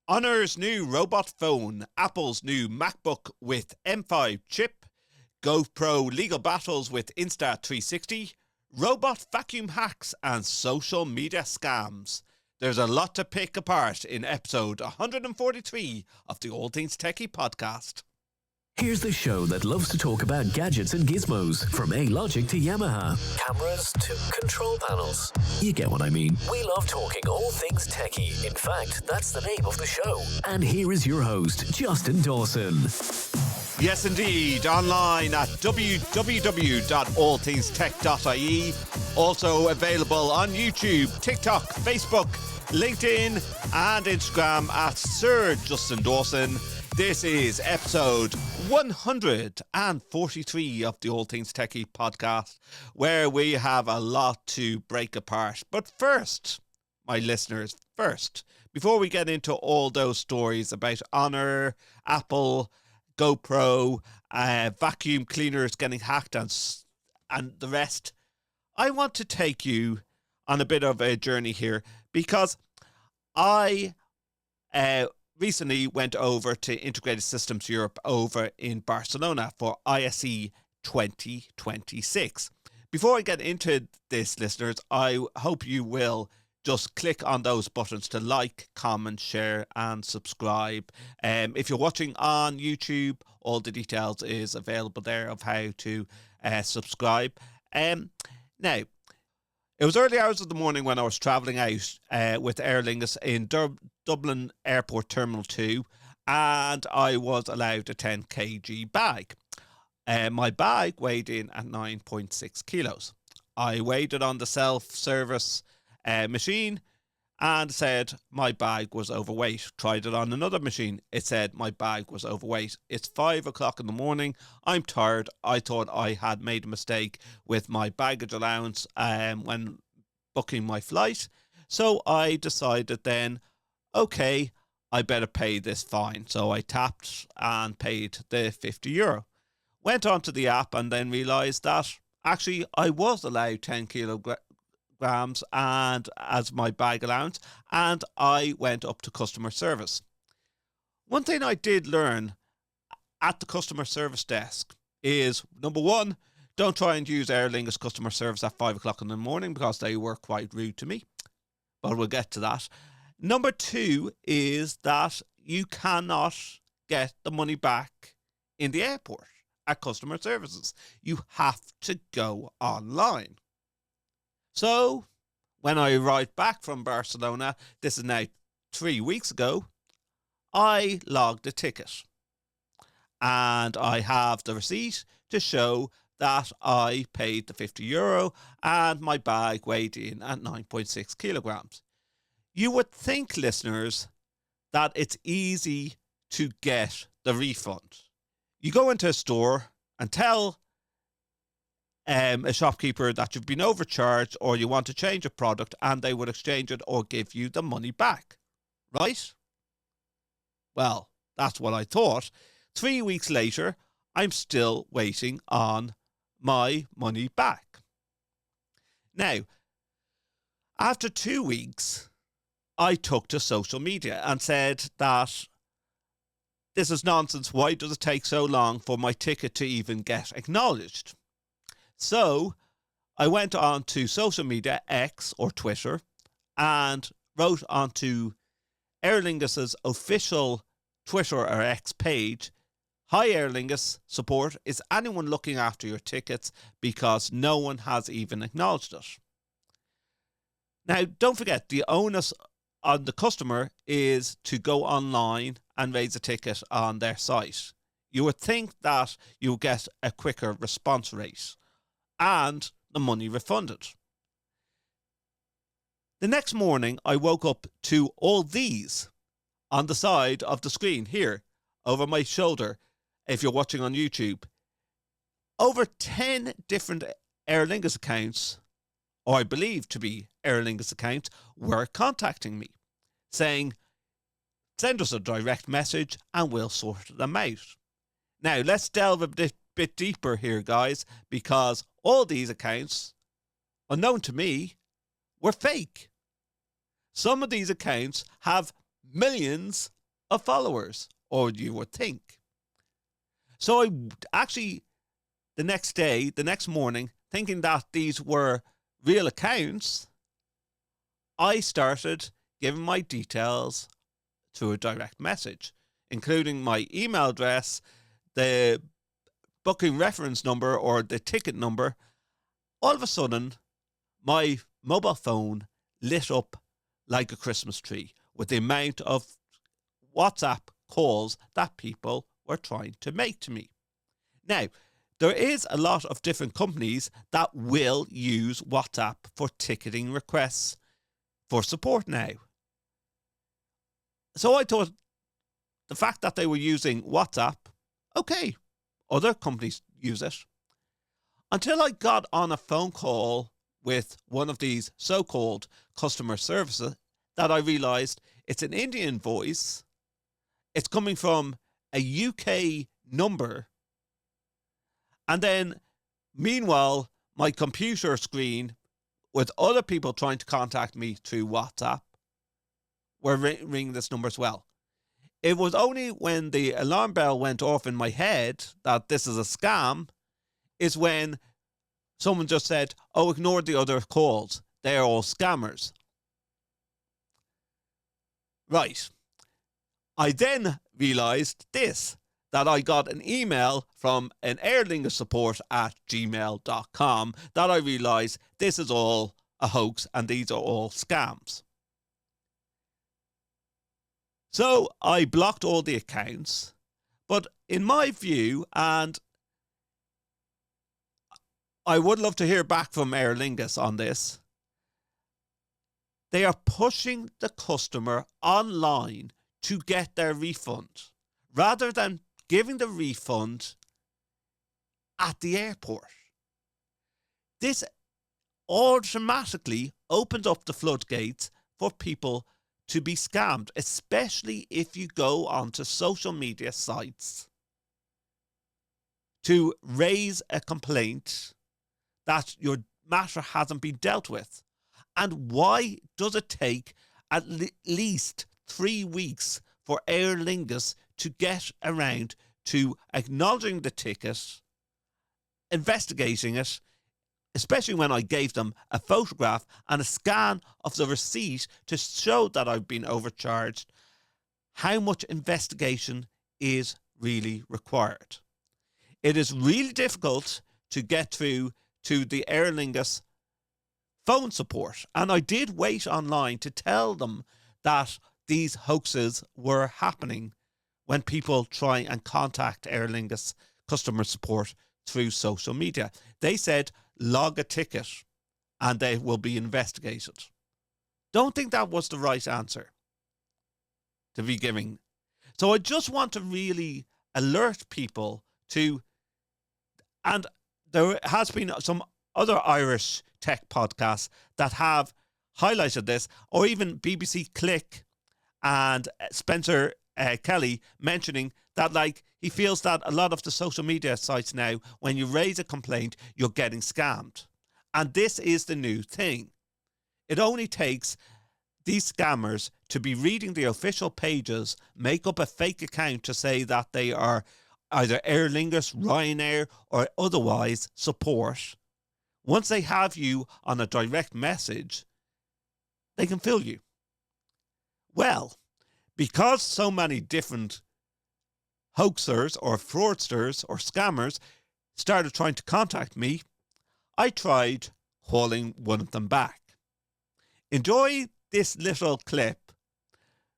Honor's new robot phone, Apple's new MacBook with M5 chip, GoPro legal battles with Insta360, robot vacuum hacks and social media scams. There's a lot to pick apart in episode 143 of the All Things Techie podcast. Here's the show that loves to talk about gadgets and gizmos, from A-Logic to Yamaha, cameras to control panels. You get what I mean. We love talking all things techie. In fact, that's the name of the show. And here is your host, Justin Dawson. Yes, indeed. Online at www.allthingstech.ie. Also available on YouTube, TikTok, Facebook, LinkedIn and Instagram at Sir Justin Dawson. This is episode 143 of the All Things Techie podcast, where we have a lot to break apart. But first, my listeners, before we get into all those stories about Honor, Apple, GoPro, vacuum cleaners getting hacked and the rest, I want to take you on a bit of a journey here, because I recently went over to Integrated Systems Europe over in Barcelona for ISE 2026. Before I get into this, listeners, I hope you will just click on those buttons to like, comment, share and subscribe. If you're watching on YouTube, all the details is available there of how to subscribe. Now, it was early hours of the morning when I was travelling out with Aer Lingus in Dublin Airport Terminal 2, and I was allowed a 10 kg bag. My bag weighed in at 9.6 kilos. I weighed it on the self-service machine and said my bag was overweight. Tried it on another machine. It said my bag was overweight. It's 5 o'clock in the morning. I'm tired. I thought I had made a mistake with my baggage allowance when booking my flight. So I decided then, okay, I better pay this fine. So I tapped and paid the €50. Went onto the app and then realised that actually I was allowed 10 kilograms and as my bag allowance, and I went up to customer service. One thing I did learn at the customer service desk is, number one, don't try and use Aer Lingus customer service at 5 o'clock in the morning, because they were quite rude to me, but we'll get to that. Number two is that you cannot get the money back in the airport at customer services. You have to go online. So, when I arrived back from Barcelona, this is now 3 weeks ago, I logged a ticket. And I have the receipt to show that I paid the €50 and my bag weighed in at 9.6 kilograms. You would think, listeners, that it's easy to get the refund. You go into a store and tell a shopkeeper that you've been overcharged or you want to change a product, and they would exchange it or give you the money back, right? Well, that's what I thought. 3 weeks later, I'm still waiting on my money back. Now, after 2 weeks, I took to social media and said that this is nonsense. Why does it take so long for my ticket to even get acknowledged? So I went on to social media, X or Twitter, and wrote onto Aer Lingus's official Twitter or X page, "Hi Aer Lingus support, is anyone looking after your tickets, because no one has even acknowledged it?" Now, don't forget, the onus on the customer is to go online and raise a ticket on their site. You would think that you would get a quicker response rate and the money refunded. The next morning, I woke up to all these on the side of the screen here, over my shoulder, if you're watching on YouTube. Over 10 different Aer Lingus accounts, or I believe to be Aer Lingus accounts, were contacting me, saying, send us a direct message and we'll sort them out. Now, let's delve a bit deeper here, guys, because all these accounts, unknown to me, were fake. Some of these accounts have millions of followers, or you would think. So I actually, the next morning, thinking that these were real accounts, I started giving my details through a direct message, including my email address, the booking reference number or the ticket number. All of a sudden, my mobile phone lit up like a Christmas tree with the amount of WhatsApp calls that people were trying to make to me. Now, there is a lot of different companies that will use WhatsApp for ticketing requests for support now. So I thought the fact that they were using WhatsApp, okay, other companies use it. Until I got on a phone call with one of these so-called customer services that I realised it's an Indian voice. It's coming from a UK number. And then, meanwhile, my computer screen with other people trying to contact me through WhatsApp were ringing this number as well. It was only when the alarm bell went off in my head that this is a scam is when someone just said, oh, ignore the other calls. They're all scammers. Right. I then realised this, that I got an email from an Aer Lingus support at gmail.com that I realised this is all a hoax and these are all scams. So I blocked all the accounts, but in my view, and I would love to hear back from Aer Lingus on this, they are pushing the customer online to get their refund rather than giving the refund at the airport. This automatically opens up the floodgates for people to be scammed, especially if you go onto social media sites to raise a complaint that your matter hasn't been dealt with. And why does it take at least 3 weeks for Aer Lingus to get around to acknowledging the ticket, investigating it, especially when I gave them a photograph and a scan of the receipt to show that I've been overcharged? How much investigation is really required? It is really difficult to get through to the Aer Lingus phone support. And I did wait online to tell them that these hoaxes were happening when people try and contact Aer Lingus customer support through social media. They said, log a ticket and they will be investigated. Don't think that was the right answer to be giving. So I just want to really alert people to, and there has been some other Irish tech podcasts that have highlighted this, or even BBC Click and Spencer Kelly mentioning that, like, he feels that a lot of the social media sites now, when you raise a complaint, you're getting scammed. And this is the new thing. It only takes these scammers to be reading the official pages, make up a fake account to say that they are either Aer Lingus, Ryanair, or otherwise support. Once they have you on a direct message, they can fill you. Well, because so many different hoaxers or fraudsters or scammers started trying to contact me, I tried calling one of them back. Enjoy this little clip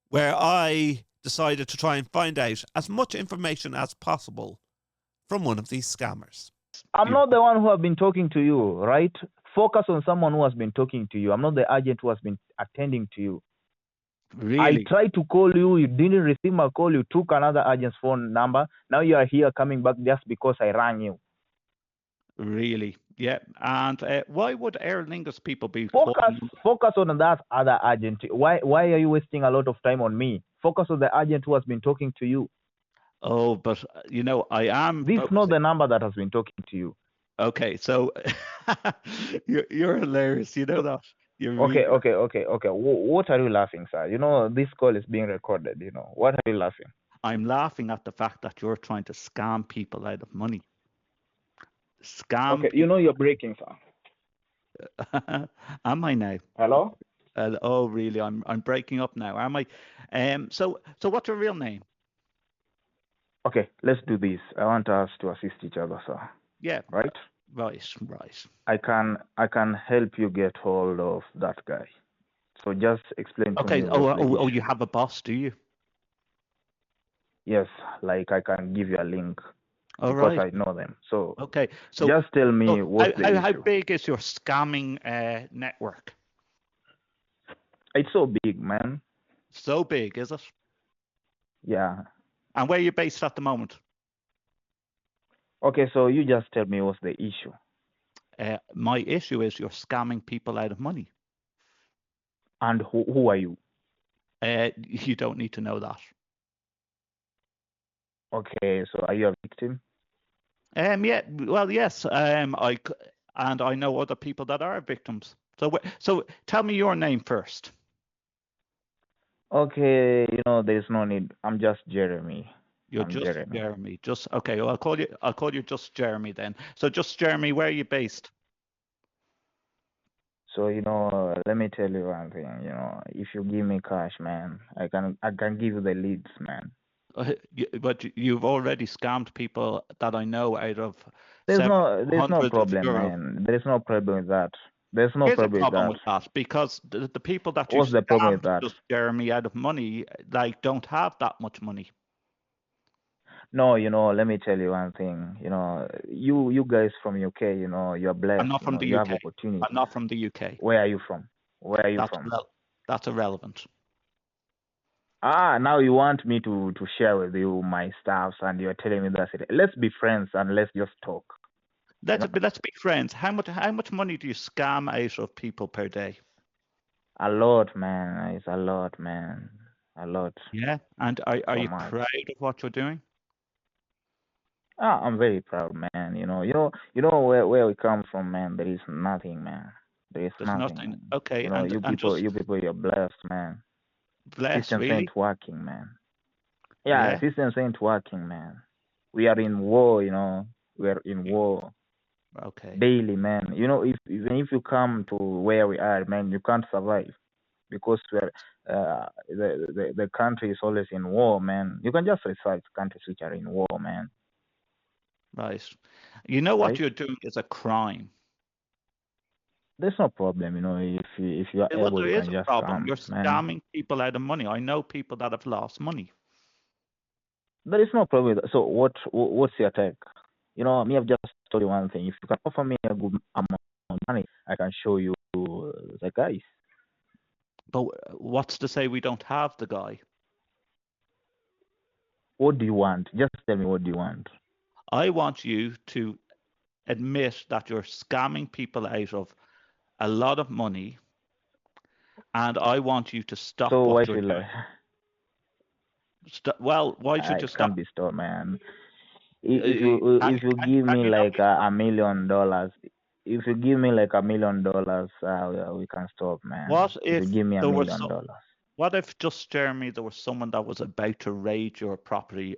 where I decided to try and find out as much information as possible from one of these scammers. I'm not the one who have been talking to you, right? Focus on someone who has been talking to you. I'm not the agent who has been attending to you. Really? I tried to call you. You didn't receive my call. You took another agent's phone number. Now you are here coming back just because I rang you. Really? Yeah. And why would Aer Lingus people be Focus on that other agent. Why are you wasting a lot of time on me? Focus on the agent who has been talking to you. Oh, but you know, I am. This is not the number that has been talking to you. Okay, so you're hilarious. You know that. You're Okay, really okay, okay, okay. What are you laughing, sir? You know, this call is being recorded, you know. What are you laughing? I'm laughing at the fact that you're trying to scam people out of money. Scam Okay, you know you're breaking, sir. people. Am I now? Hello? Oh, really? I'm breaking up now. Am I? So what's your real name? Okay, let's do this. I want us to assist each other, sir. Yeah. Right? Right. I can help you get hold of that guy. So just explain to me Okay. what's the Oh, issue. you have a boss, do you? Yes, like I can give you a link All because right. I know them. So Okay. So just tell me what's the how issue. big is your scamming network? It's so big, man. So big, is it? Yeah. And where are you based at the moment? Okay, so you just tell me what's the issue. My issue is you're scamming people out of money. And who are you? You don't need to know that. Okay, so are you a victim? Yeah, well, yes. I know other people that are victims. So tell me your name first. Okay, you know, there's no need. I'm just Jeremy. You're I'm just Jeremy. Jeremy. Just okay. Well, I'll call you just Jeremy then. So just Jeremy, where are you based? So, you know, let me tell you one thing, you know, if you give me cash, man, I can give you the leads, man. But you've already scammed people that I know out of There's several no hundreds of problem, euros. man. There's no problem with that. There's no Here's a problem with problem that. with that because the people that you What's the problem with scammed that? just Jeremy out of money, like don't have that much money. No, you know, let me tell you one thing. You know, you guys from UK, you know, you're blessed. I'm not You from know, the you have UK. opportunities. I'm not from the UK. Where are you from? Where are you That's from? that's irrelevant. Ah, now you want me to share with you my stuffs, and you're telling me that's it. Let's be friends and let's just talk. Let's be friends. How much money do you scam out of people per day? A lot, man. It's a lot, man. A lot. Yeah. And are So you much. proud of what you're doing? Ah, I'm very proud, man. You know where we come from, man. There is nothing, man. There is There's nothing, nothing. man. Okay. You know, And just you people, you're blessed, man. bless, Systems really? ain't working, man. Yeah, Yeah. systems ain't working, man. We are in war, you know. We are in war Okay. daily, man. You know, if even if you come to where we are, man, you can't survive because we're the country is always in war, man. You can just research countries which are in war, man. Right. You know what Right? you're doing is a crime. There's no problem, you know. If you are Well, able, there you is can a just problem. come, You're man. scamming people out of money. I know people that have lost money. There is no problem with that. So what's your take? You know, me, I've just told you one thing. If you can offer me a good amount of money, I can show you the guys. But what's to say we don't have the guy? What do you want? Just tell me what do you want. I want you to admit that you're scamming people out of a lot of money, and I want you to stop So why what you're should doing. I? Well, why should I you stop? can't be stopped, man. Can If you give can me you not like be stopped? $1 million, if you give me like $1 million, we can stop, man. What If you if give me a there was million so? dollars, What if just Jeremy, there was someone that was about to raid your property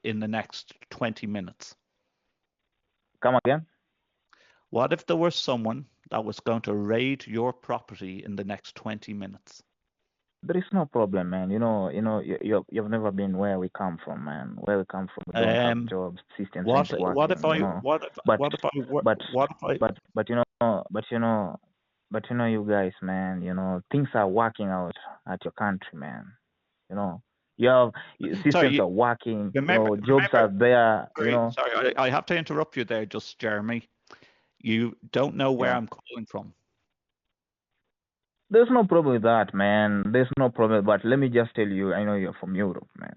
in the next 20 minutes? come again. What if there was someone that was going to raid your property in the next 20 minutes? There is no problem, man. You've never been where we come from, man. Where we come from, we don't have jobs, systems ain't What if working, I you know. what if But what if I but what if I but you know, you guys, man. You know, things are working out at your country, man. You know, systems sorry, are working. You remember know, jobs are there. You know, sorry, I have to interrupt you there, just Jeremy. You don't know where yeah. I'm calling from. There's no problem with that, man. There's no problem. But let me just tell you, I know you're from Europe, man.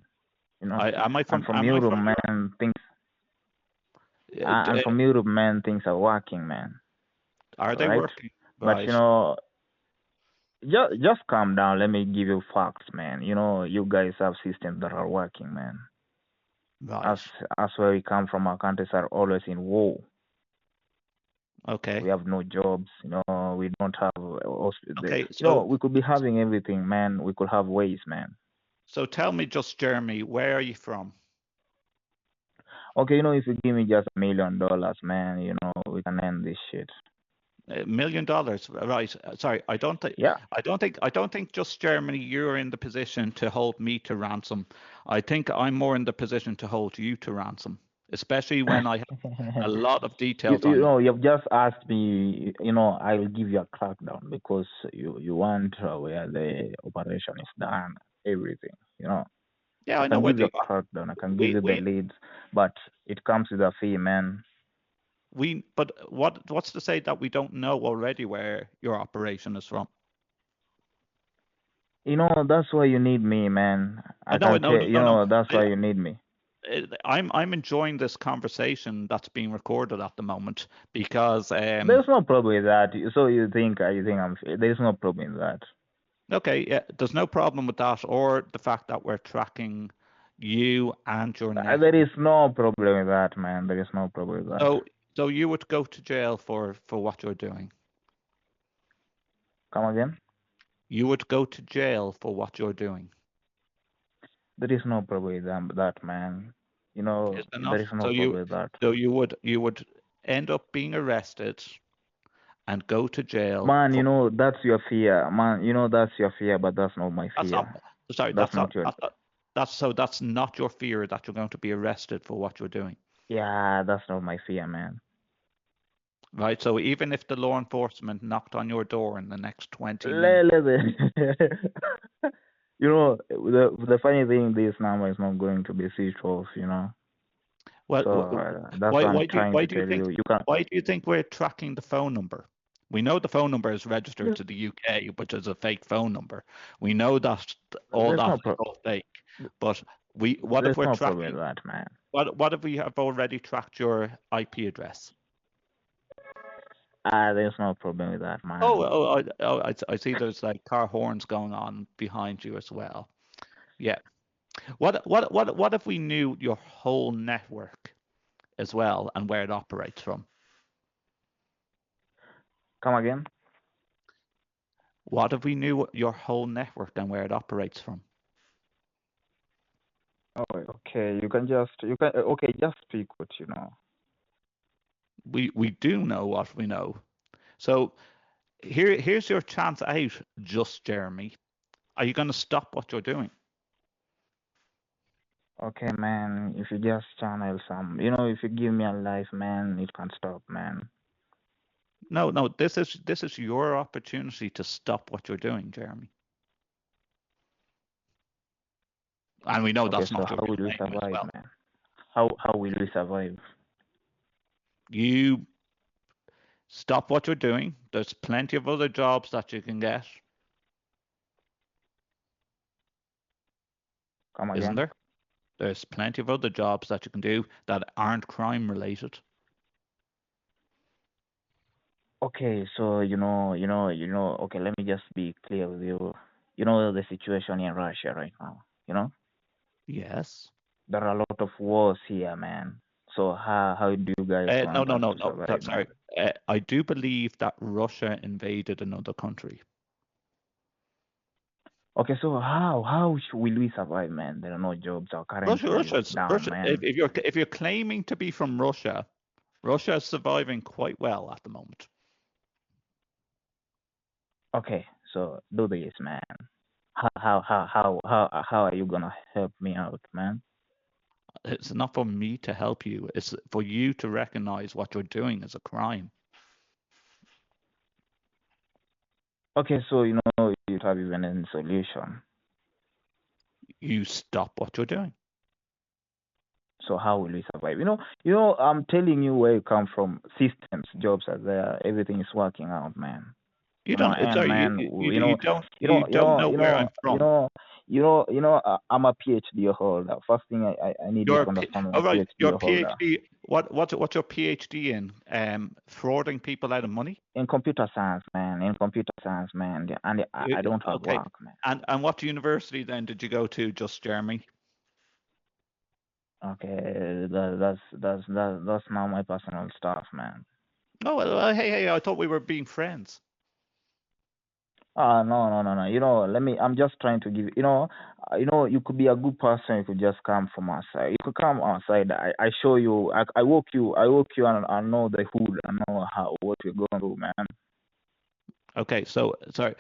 You know, and from Am I Europe, from Europe? man, things and Uh, from Europe, man, things are working, man. Are they Right? working? But Right. you know, just calm down. Let me give you facts, man. You know, you guys have systems that are working, man. Right. As where we come from, our countries are always in war. Okay. We have no jobs, we don't have Okay. So we could be having everything, man. We could have ways, man. so tell me, just Jeremy, where are you from? Okay, if you give me just $1 million, man, we can end this shit. $1 million, right? Sorry, I don't think. Yeah. I don't think just Germany. You're in the position to hold me to ransom. I think I'm more in the position to hold you to ransom, especially when I have a lot of details on you. You've just asked me, I'll give you a crackdown because you want where the operation is done, everything, Yeah, I I know can where give you the a crackdown, I can give you the we leads, but it comes with a fee, man. but what's to say that we don't know already where your operation is from? That's why you need me, man. I I know, can no, tell, no, no, no. that's why you need me. I'm enjoying this conversation that's being recorded at the moment because There's no problem with that. So you think there's no problem with that. okay, yeah, there's no problem with that or the fact that we're tracking you and your net. There is no problem with that, man. There is no problem with that. So you would go to jail for what you're doing. Come again? You would go to jail for what you're doing. There is no problem with that, man. Is there There not? is no problem with that. So you would end up being arrested and go to jail. Man, that's your fear. Man, that's your fear, but that's not my That's fear. not. Sorry, That's that's not not. your. That's not your fear that you're going to be arrested for what you're doing. Yeah, that's not my fear, man. Right. So even if the law enforcement knocked on your door in the next 20 minutes, the funny thing, this number is not going to be switched off. well, So that's what I'm trying to tell you. You can. why do you think we're tracking the phone number? We know the phone number is registered to the UK, which is a fake phone number. We know that all There's that no is all fake. But what There's if we're no tracking? problem with that, man. What if we have already tracked your IP address? There's no problem with that, man. I see. There's like car horns going on behind you as well. Yeah. What if we knew your whole network as well and where it operates from? Come again? What if we knew your whole network and where it operates from? Oh, okay. Okay, just speak what you know. We do know what we know. So here's your chance out, just Jeremy. Are you going to stop what you're doing? Okay, man. If you just channel some, if you give me a life, man, it can't stop, man. No. This is your opportunity to stop what you're doing, Jeremy. And we know Okay, that's so not how your will we name as survive, well. man? How will we survive? You stop what you're doing. There's plenty of other jobs that you can get. Come again? Isn't there? There's plenty of other jobs that you can do that aren't crime related. Okay, so okay, let me just be clear with you. You know the situation in Russia right now, Yes. There are a lot of wars here, man. So how do you guys want us to survive, Sorry. I do believe that Russia invaded another country. Okay, so how will we survive, man? There are no jobs. Our currency is down, Russia. man. If you're claiming to be from Russia, Russia is surviving quite well at the moment. Okay, so do this, man. How are you gonna help me out, man? It's not for me to help you. It's for you to recognize what you're doing as a crime. Okay, so you have even any solution. You stop what you're doing. So how will we survive? I'm telling you where you come from. Systems, jobs are there. Everything is working out, man. You don't. Sorry, man. You don't know where I'm from. I'm a PhD holder. First thing I need you to understand, I'm a PhD your holder. PhD. What's your PhD in? Frauding people out of money? In computer science, man. And I don't have work, man. And what university then did you go to, just Jeremy? Okay, that's now my personal stuff, man. Oh, well, hey, I thought we were being friends. No. I'm just trying to give. You could be a good person. You could just come from outside. You could come outside. I show you. I walk you. And I know the hood. I know what you're going through, man. Okay, so sorry.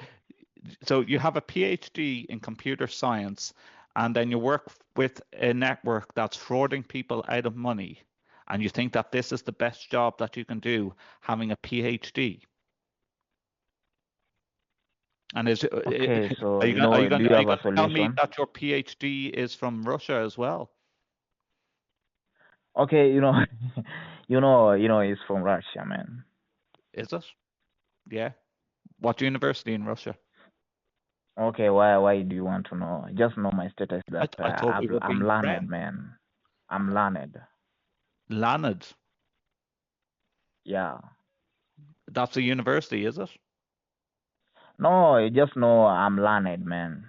So you have a PhD in computer science, and then you work with a network that's frauding people out of money, and you think that this is the best job that you can do, having a PhD. And Okay, so are you going do you have a to tell me solution? that your PhD is from Russia as well? Okay, it's from Russia, man. Is it? Yeah. What university in Russia? Okay, why do you want to know? Just know my status that I thought we were I'm being learned, friends. man. I'm learned. Leonard. Yeah. That's a university, is it? No, you just know I'm learned, man.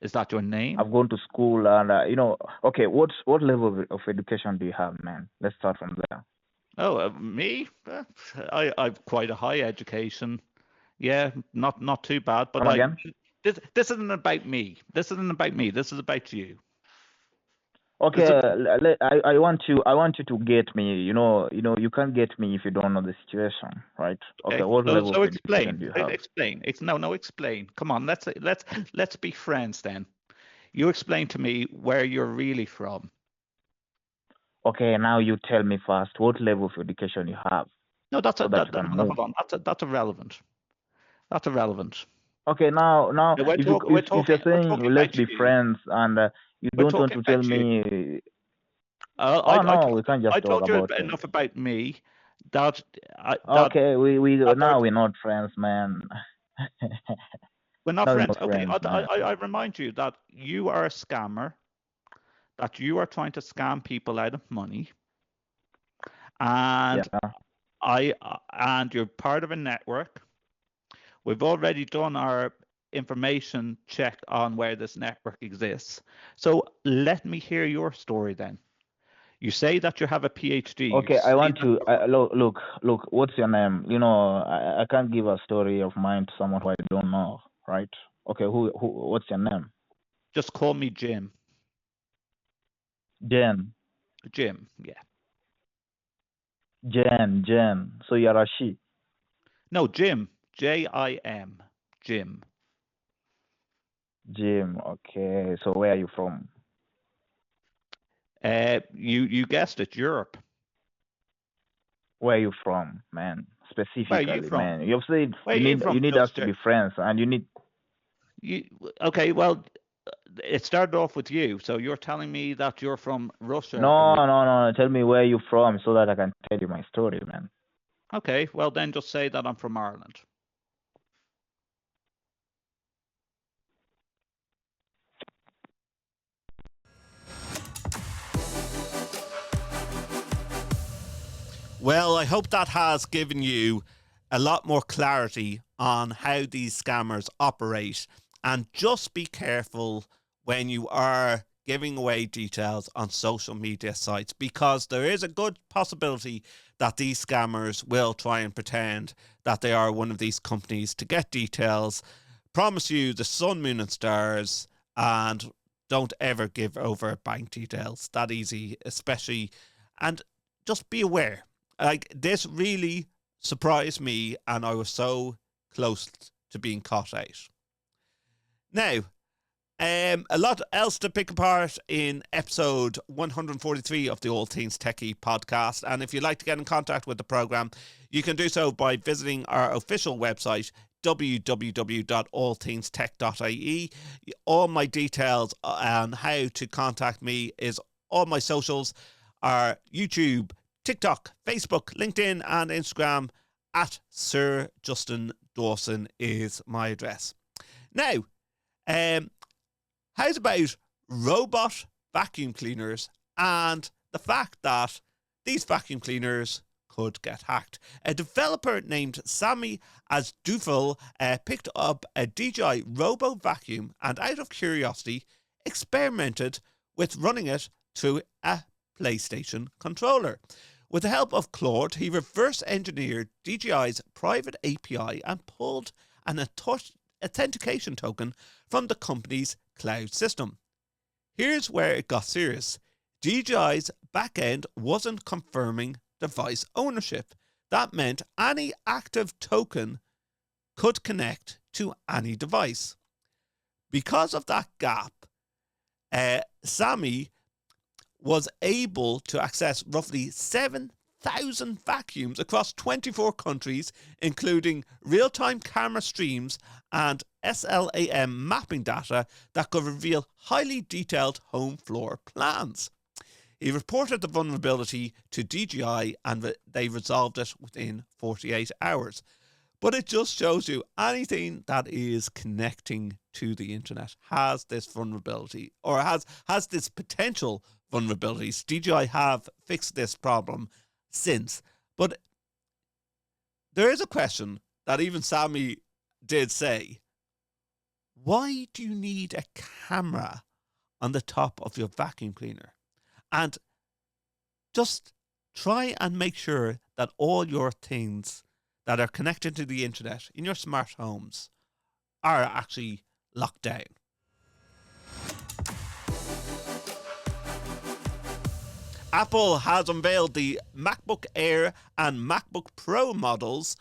Is that your name? I've gone to school and okay, what level of education do you have, man? Let's start from there. Oh, me? I've quite a high education. Yeah, not too bad. But Come again? this isn't about me. This isn't about me. This is about you. Okay, I want you to get me. You can't get me if you don't know the situation, right? Okay, what level So of explain. education do you have? Explain. No, explain. Come on, let's be friends then. You explain to me where you're really from. Okay, now you tell me first what level of education you have. No, Move. hold on. That's irrelevant. That's irrelevant. Okay, now We're if you're saying talking let's about be you. friends and you We're don't want talking to tell about you. me. Oh no, we can't just I talk told you about it. enough about me that Okay, we're not friends, man. we're not Now we're friends. not Okay, friends, man. I remind you that you are a scammer, that you are trying to scam people out of money, and Yeah. and you're part of a network. We've already done our information check on where this network exists. So let me hear your story then. You say that you have a PhD. Okay, I want to look. What's your name? I can't give a story of mine to someone who I don't know, right? Okay, who? What's your name? Just call me Jim. Jen. Jim, yeah. Jen. So you're a she. No, Jim. Jim. Jim. Jim. Okay. So where are you from? You guessed it, Europe. Where are you from, man? Specifically, where are you from? Man. You've said where you need us to be friends, and you need. Okay, well, it started off with you, so you're telling me that you're from Russia. No. Tell me where you're from so that I can tell you my story, man. Okay, well then just say that I'm from Ireland. Well, I hope that has given you a lot more clarity on how these scammers operate, and just be careful when you are giving away details on social media sites, because there is a good possibility that these scammers will try and pretend that they are one of these companies to get details, promise you the sun, moon and stars, and don't ever give over bank details that easy, especially. And just be aware. Like, this really surprised me, and I was so close to being caught out. Now, a lot else to pick apart in episode 143 of the All Things TechIE podcast. And if you'd like to get in contact with the program, you can do so by visiting our official website, www.allthingstech.ie. All my details on how to contact me is all my socials are YouTube, TikTok, Facebook, LinkedIn, and Instagram. At Sir Justin Dawson is my address. Now, how's about robot vacuum cleaners and the fact that these vacuum cleaners could get hacked? A developer named Sami Asdufel picked up a DJI Robo Vacuum and, out of curiosity, experimented with running it through a PlayStation controller. With the help of Claude, he reverse engineered DJI's private API and pulled an authentication token from the company's cloud system. Here's where it got serious. DJI's backend wasn't confirming device ownership. That meant any active token could connect to any device. Because of that gap, Sami was able to access roughly 7,000 vacuums across 24 countries, including real-time camera streams and SLAM mapping data that could reveal highly detailed home floor plans. He reported the vulnerability to DJI and they resolved it within 48 hours. But it just shows you anything that is connecting to the internet has this vulnerability or has this potential vulnerabilities. DJI have fixed this problem since. But there is a question that even Sami did say. Why do you need a camera on the top of your vacuum cleaner? And just try and make sure that all your things that are connected to the internet in your smart homes are actually locked down. Apple has unveiled the MacBook Air and MacBook Pro models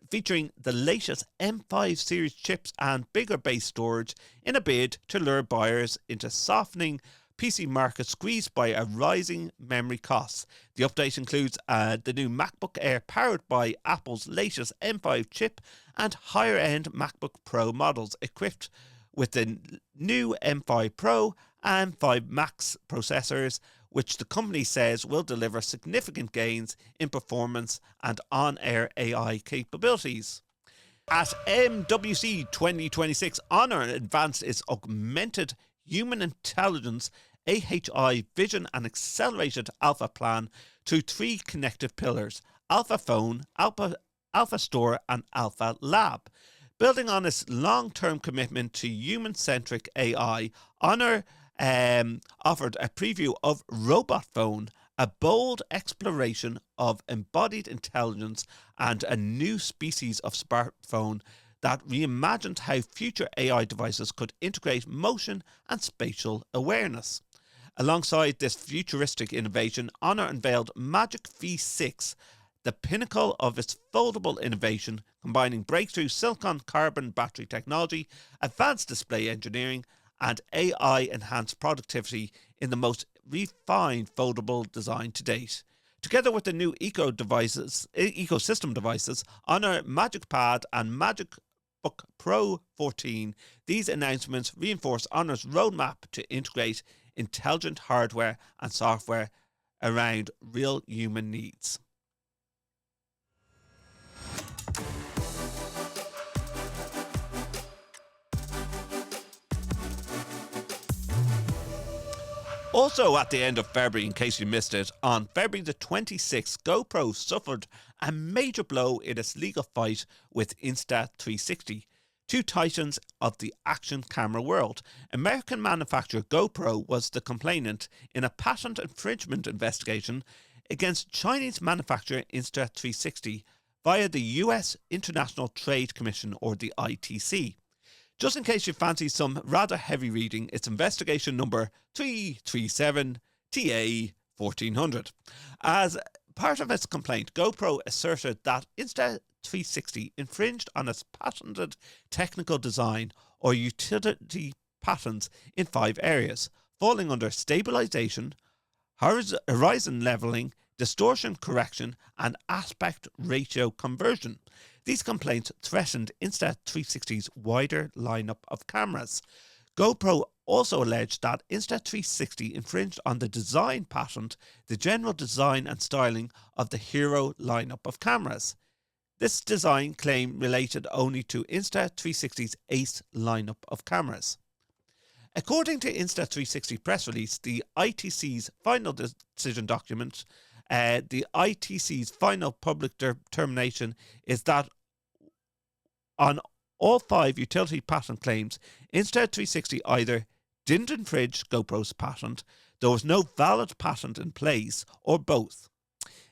featuring the latest M5 series chips and bigger base storage in a bid to lure buyers into softening PC market squeezed by a rising memory costs. The update includes the new MacBook Air powered by Apple's latest M5 chip and higher-end MacBook Pro models equipped with the new M5 Pro and M5 Max processors, which the company says will deliver significant gains in performance and on-air AI capabilities. At MWC 2026, Honor advanced its augmented human intelligence AHI vision and accelerated alpha plan through 3 connected pillars: Alpha Phone, Alpha Store and Alpha Lab. Building on its long-term commitment to human-centric AI, Honor offered a preview of Robot Phone, a bold exploration of embodied intelligence and a new species of smartphone that reimagined how future AI devices could integrate motion and spatial awareness. Alongside this futuristic innovation, Honor unveiled Magic V6, the pinnacle of its foldable innovation, combining breakthrough silicon carbon battery technology, advanced display engineering, and AI-enhanced productivity in the most refined foldable design to date. Together with the new ecosystem devices, Honor Magic Pad and MacBook Pro 14, these announcements reinforce Honor's roadmap to integrate intelligent hardware and software around real human needs. Also at the end of February, in case you missed it, on February the 26th, GoPro suffered a major blow in its legal fight with Insta360, two titans of the action camera world. American manufacturer GoPro was the complainant in a patent infringement investigation against Chinese manufacturer Insta360 via the US International Trade Commission, or the ITC. Just in case you fancy some rather heavy reading, it's investigation number 337 TA 1400. As part of its complaint, GoPro asserted that Insta360 infringed on its patented technical design or utility patents in 5 areas, falling under stabilization, horizon leveling, distortion correction, and aspect ratio conversion. These complaints threatened Insta360's wider lineup of cameras. GoPro also alleged that Insta360 infringed on the design patent, the general design and styling of the Hero lineup of cameras. This design claim related only to Insta360's Ace lineup of cameras. According to Insta360 press release, the ITC's final decision document, the ITC's final public determination is that on all 5 utility patent claims, Insta360 either didn't infringe GoPro's patent, there was no valid patent in place, or both.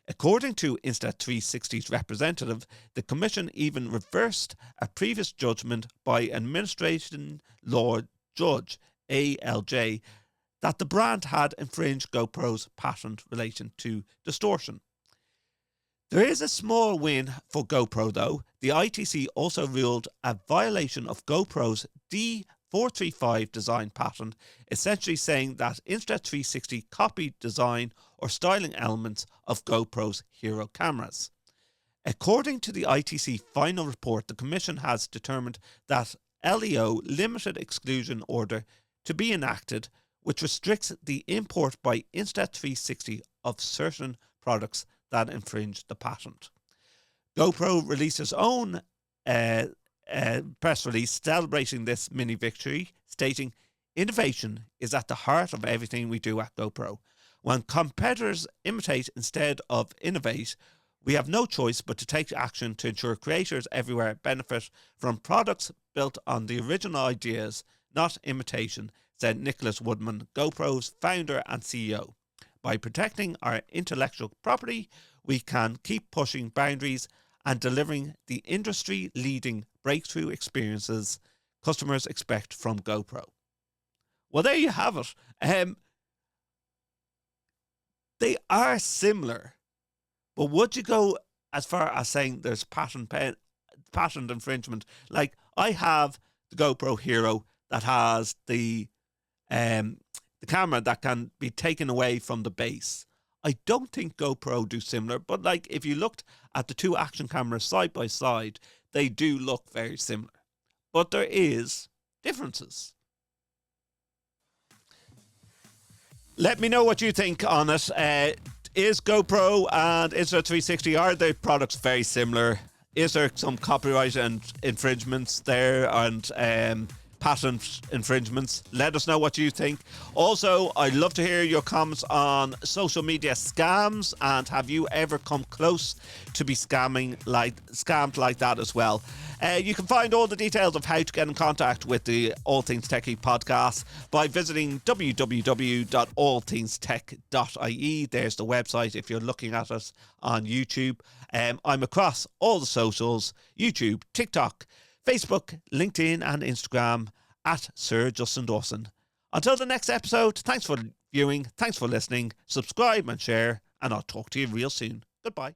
According to Insta360's representative, the Commission even reversed a previous judgment by Administration Law Judge ALJ that the brand had infringed GoPro's patent relating to distortion. There is a small win for GoPro though. The ITC also ruled a violation of GoPro's D435 design patent, essentially saying that Insta360 copied design or styling elements of GoPro's Hero cameras. According to the ITC final report, the Commission has determined that LEO limited exclusion order to be enacted, which restricts the import by Insta360 of certain products that infringe the patent. GoPro released its own press release celebrating this mini victory, stating, "Innovation is at the heart of everything we do at GoPro. When competitors imitate instead of innovate, we have no choice but to take action to ensure creators everywhere benefit from products built on the original ideas, not imitation," said Nicholas Woodman, GoPro's founder and CEO. By protecting our intellectual property, we can keep pushing boundaries and delivering the industry-leading breakthrough experiences customers expect from GoPro. Well, there you have it. They are similar, but would you go as far as saying there's patent infringement? Like, I have the GoPro Hero that has the camera that can be taken away from the base. I don't think GoPro do similar, but like if you looked at the two action cameras side by side, they do look very similar. But there is differences. Let me know what you think on it. Is GoPro and Insta360, are their products very similar? Is there some copyright and infringements there and patent infringements? Let us know what you think. Also, I'd love to hear your comments on social media scams, and have you ever come close to be scammed like that as well? You can find all the details of how to get in contact with the All Things Techie podcast by visiting www.allthingstech.ie. There's the website if you're looking at us on YouTube. I'm across all the socials: YouTube, TikTok, Facebook, LinkedIn and Instagram at Sir Justin Dawson. Until the next episode, thanks for viewing, thanks for listening, subscribe and share, and I'll talk to you real soon. Goodbye.